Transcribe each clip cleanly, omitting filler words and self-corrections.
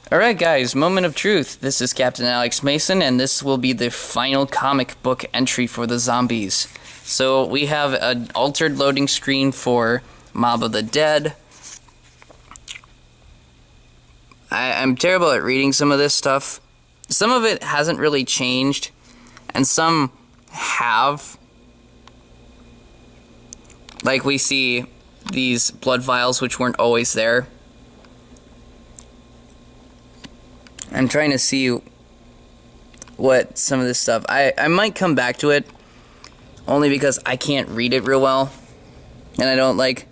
Alright guys, moment of truth. This is Captain Alex Mason, and this will be the final comic book entry for the zombies. So we have an altered loading screen for Mob of the Dead. I'm terrible at reading some of this stuff. Some of it hasn't really changed, and some have. Like we see these blood vials which weren't always there. I'm trying to see what some of this stuff... I might come back to it, only because I can't read it real well, and I don't like...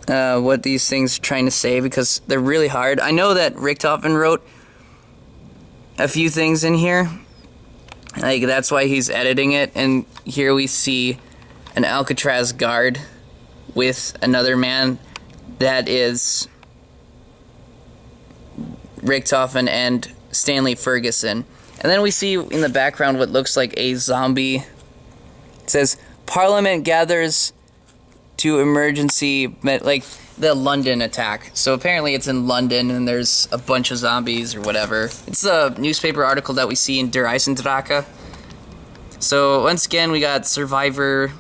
what these things are trying to say, because they're really hard. I know that Richtofen wrote a few things in here, like that's why he's editing it, and here we see an Alcatraz guard with another man that is Richtofen and Stanley Ferguson. And then we see in the background what looks like a zombie. It says, Parliament gathers to emergency, like the London attack. So apparently it's in London and there's a bunch of zombies or whatever. It's a newspaper article that we see in Der Eisendrache. So once again we got Survivor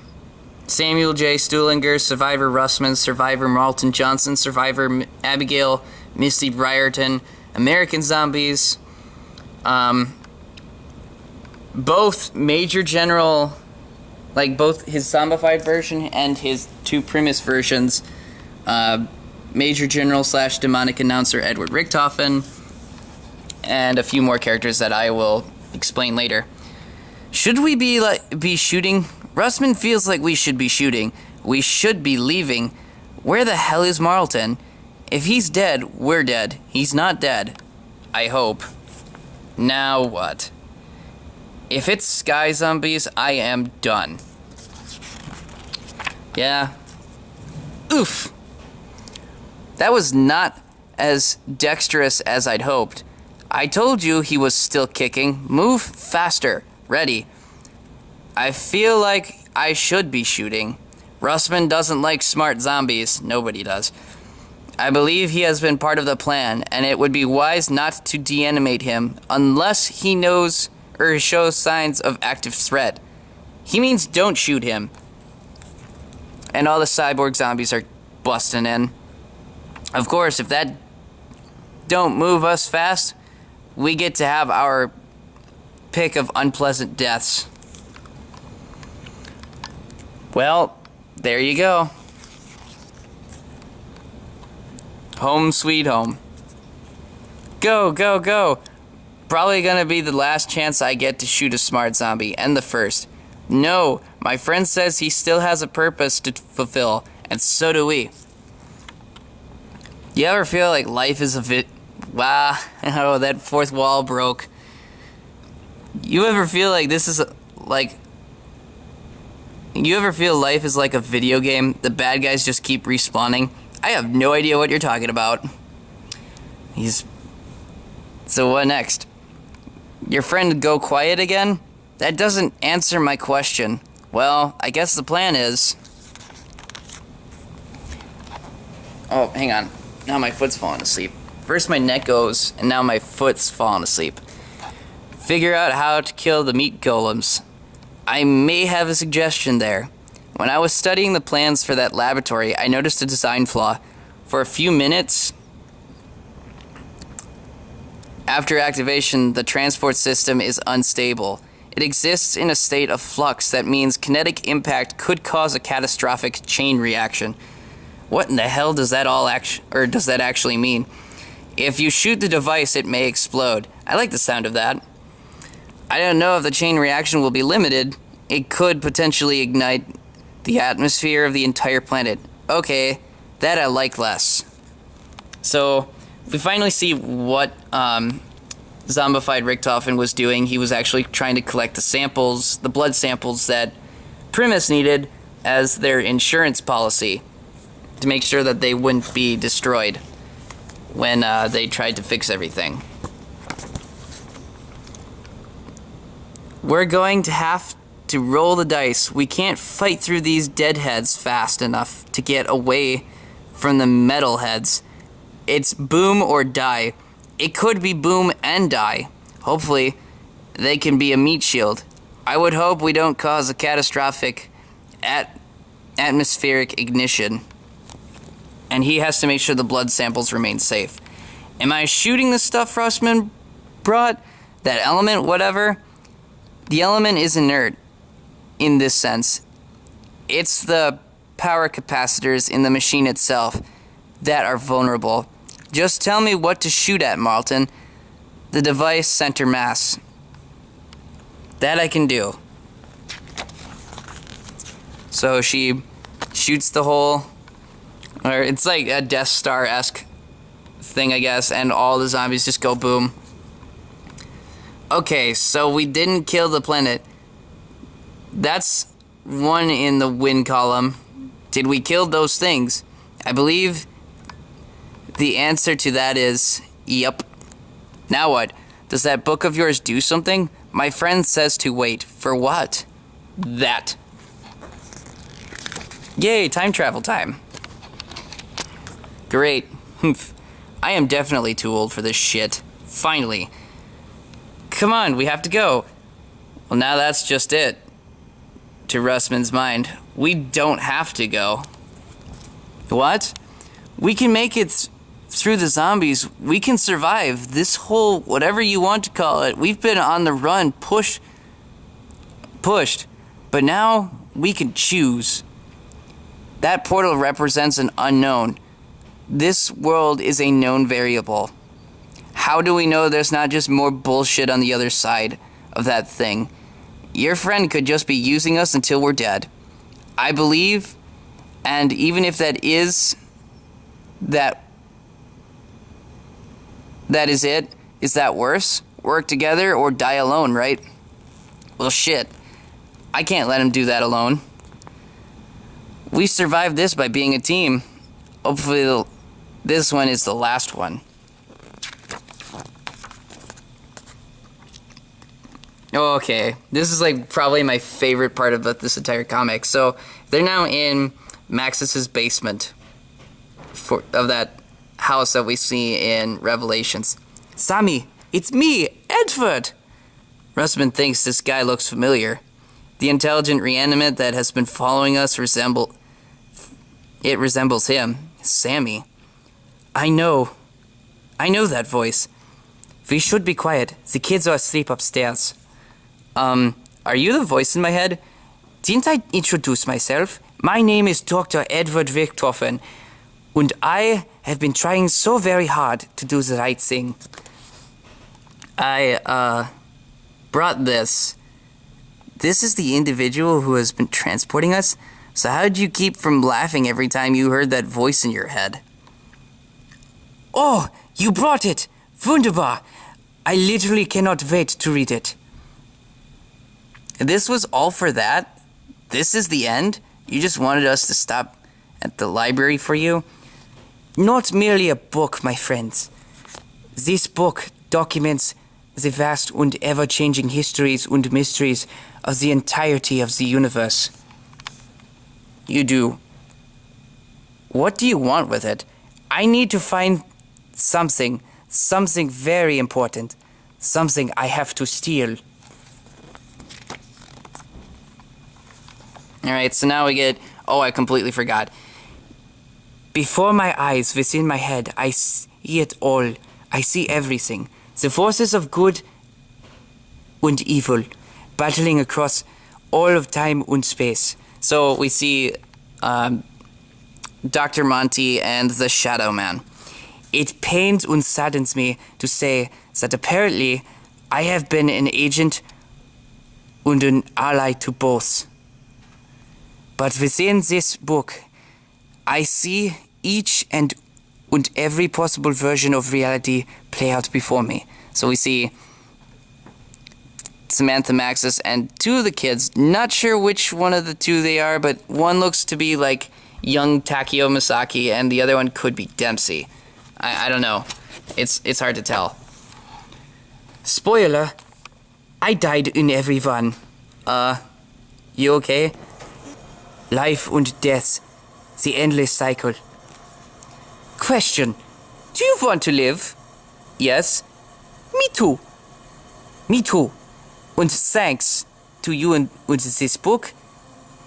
Samuel J. Stuhlinger, Survivor Russman, Survivor Marlton Johnson, Survivor Abigail Misty Briarton, American Zombies. Both Major General, like both his zombified version and his two Primus versions, Major General / demonic announcer Edward Richtofen, and a few more characters that I will explain later. Should we be shooting? Russman feels like we should be shooting. We should be leaving. Where the hell is Marlton? If he's dead, we're dead. He's not dead. I hope. Now what? If it's sky zombies, I am done. Yeah. Oof. That was not as dexterous as I'd hoped. I told you he was still kicking. Move faster. Ready. I feel like I should be shooting. Russman doesn't like smart zombies. Nobody does. I believe he has been part of the plan, and it would be wise not to deanimate him unless he knows or shows signs of active threat. He means don't shoot him. And all the cyborg zombies are busting in. Of course, if that don't move us fast, we get to have our pick of unpleasant deaths. Well, there you go. Home sweet home. Go, go, go. Probably gonna be the last chance I get to shoot a smart zombie, and the first. No, my friend says he still has a purpose to fulfill, and so do we. You ever feel like life is wow, oh, that fourth wall broke. You ever feel like this is you ever feel life is like a video game? The bad guys just keep respawning? I have no idea what you're talking about. So what next? Your friend go quiet again? That doesn't answer my question. Well, I guess the plan is... Oh, hang on. Now my foot's falling asleep. First my neck goes, and now my foot's falling asleep. Figure out how to kill the meat golems. I may have a suggestion there. When I was studying the plans for that laboratory, I noticed a design flaw. For a few minutes after activation, the transport system is unstable. It exists in a state of flux. That means kinetic impact could cause a catastrophic chain reaction. What in the hell does that actually mean? If you shoot the device, it may explode. I like the sound of that. I don't know if the chain reaction will be limited. It could potentially ignite the atmosphere of the entire planet. Okay, that I like less. So, we finally see what zombified Richtofen was doing. He was actually trying to collect the samples, the blood samples that Primus needed as their insurance policy to make sure that they wouldn't be destroyed when they tried to fix everything. We're going to have to roll the dice. We can't fight through these deadheads fast enough to get away from the metalheads. It's boom or die. It could be boom and die. Hopefully, they can be a meat shield. I would hope we don't cause a catastrophic atmospheric ignition. And he has to make sure the blood samples remain safe. Am I shooting the stuff Russman brought? That element, whatever? The element is inert in this sense. It's the power capacitors in the machine itself that are vulnerable. Just tell me what to shoot at, Marlton. The device center mass. That I can do. So she shoots the hole, or it's like a Death Star-esque thing, I guess, and all the zombies just go boom. Okay, so we didn't kill the planet. That's one in the win column. Did we kill those things? I believe the answer to that is yep. Now what? Does that book of yours do something? My friend says to wait. For what? That. Yay, time travel time. Great. I am definitely too old for this shit. Finally. Come on, we have to go. Well, now that's just it. To Russman's mind, we don't have to go. What? We can make it through the zombies. We can survive this whole, whatever you want to call it. We've been on the run, pushed. But now we can choose. That portal represents an unknown. This world is a known variable. How do we know there's not just more bullshit on the other side of that thing? Your friend could just be using us until we're dead. I believe, and even if that is it, is that worse? Work together or die alone, right? Well, shit. I can't let him do that alone. We survived this by being a team. Hopefully this one is the last one. Okay, this is like probably my favorite part of this entire comic. So they're now in Maxis's basement of that house that we see in Revelations. Sammy, it's me, Edward! Russman thinks this guy looks familiar. The intelligent reanimate that has been following us resembles him, Sammy. I know that voice. We should be quiet. The kids are asleep upstairs. Are you the voice in my head? Didn't I introduce myself? My name is Dr. Edward Richthofen, and I have been trying so very hard to do the right thing. I, brought this. This is the individual who has been transporting us? So how did you keep from laughing every time you heard that voice in your head? Oh, you brought it! Wunderbar! I literally cannot wait to read it. This was all for that? This is the end? You just wanted us to stop at the library for you? Not merely a book, my friends. This book documents the vast and ever-changing histories and mysteries of the entirety of the universe. You do. What do you want with it? I need to find something very important. Something I have to steal. Alright, so now we get... Oh, I completely forgot. Before my eyes, within my head, I see it all. I see everything. The forces of good and evil, battling across all of time and space. So we see Dr. Monty and the Shadow Man. It pains and saddens me to say that apparently I have been an agent and an ally to both. But within this book, I see each and every possible version of reality play out before me. So we see Samantha Maxis and two of the kids. Not sure which one of the two they are, but one looks to be like young Takeo Misaki, and the other one could be Dempsey. I don't know. It's hard to tell. Spoiler, I died in every one. You okay? Life and death. The endless cycle. Question. Do you want to live? Yes. Me too. Me too. And thanks to you and this book.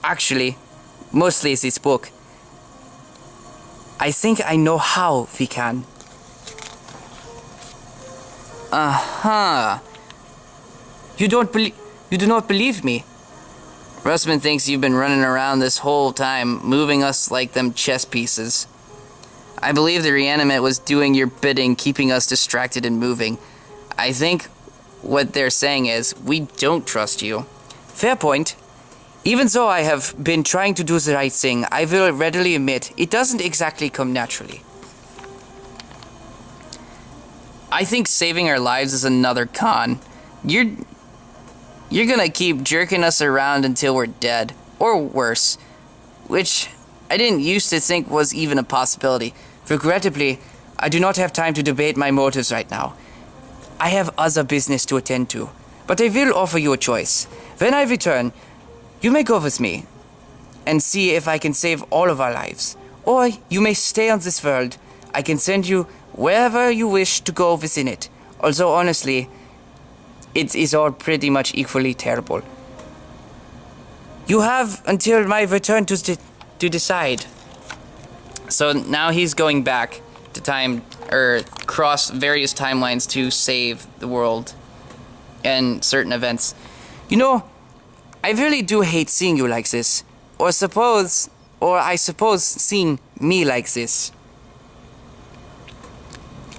Actually, mostly this book. I think I know how we can. You do not believe me. Russman thinks you've been running around this whole time, moving us like them chess pieces. I believe the reanimate was doing your bidding, keeping us distracted and moving. I think what they're saying is, we don't trust you. Fair point. Even though I have been trying to do the right thing, I will readily admit it doesn't exactly come naturally. I think saving our lives is another con. You're gonna keep jerking us around until we're dead, or worse, which I didn't used to think was even a possibility. Regrettably, I do not have time to debate my motives right now. I have other business to attend to, but I will offer you a choice. When I return, you may go with me and see if I can save all of our lives, or you may stay on this world. I can send you wherever you wish to go within it, although honestly, it is all pretty much equally terrible. You have until my return to decide. So now he's going back to time, or cross various timelines to save the world and certain events. You know, I really do hate seeing you like this, or I suppose seeing me like this.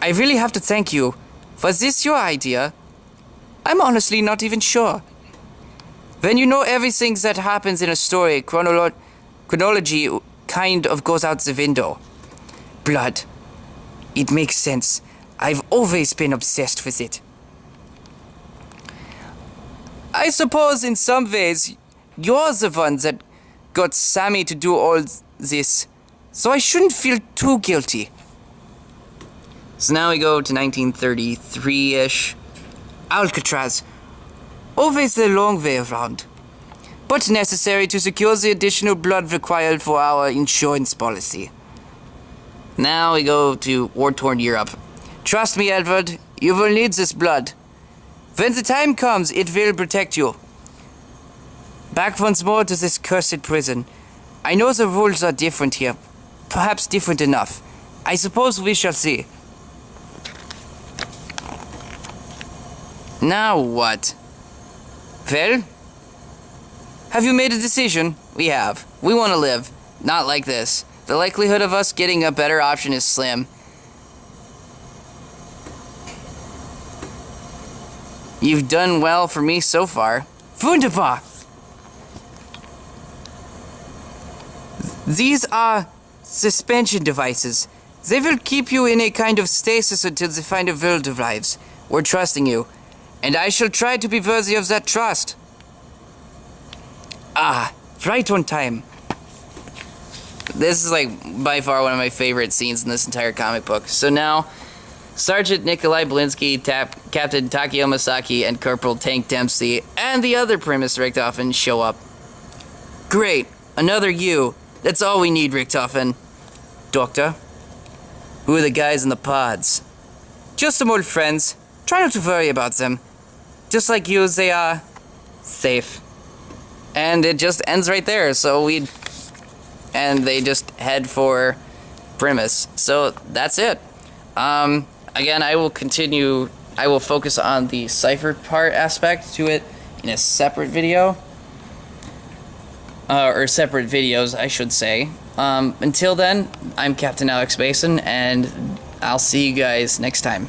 I really have to thank you. Was this your idea? I'm honestly not even sure. When you know everything that happens in a story, chronology kind of goes out the window. Blood. It makes sense. I've always been obsessed with it. I suppose in some ways, you're the one that got Sammy to do all this, so I shouldn't feel too guilty. So now we go to 1933-ish. Alcatraz. Always the long way around, but necessary to secure the additional blood required for our insurance policy. Now we go to war-torn Europe. Trust me, Edward, you will need this blood. When the time comes, it will protect you. Back once more to this cursed prison. I know the rules are different here, perhaps different enough. I suppose we shall see. Now what? Well? Have you made a decision? We have. We want to live. Not like this. The likelihood of us getting a better option is slim. You've done well for me so far. Wunderbar! These are suspension devices. They will keep you in a kind of stasis until the final world arrives. We're trusting you, and I shall try to be worthy of that trust. Ah, right on time. This is like by far one of my favorite scenes in this entire comic book. So now, Sergeant Nikolai Belinsky, Captain Takeo Masaki, and Corporal Tank Dempsey, and the other Primus Richtofen show up. Great, another you. That's all we need, Richtofen. Doctor? Who are the guys in the pods? Just some old friends. Try not to worry about them. Just like you, they are safe. And it just ends right there, and they just head for Primus. So that's it. Again, I will focus on the cipher part aspect to it in a separate video. Or separate videos, I should say. Until then, I'm Captain Alex Basin, and I'll see you guys next time.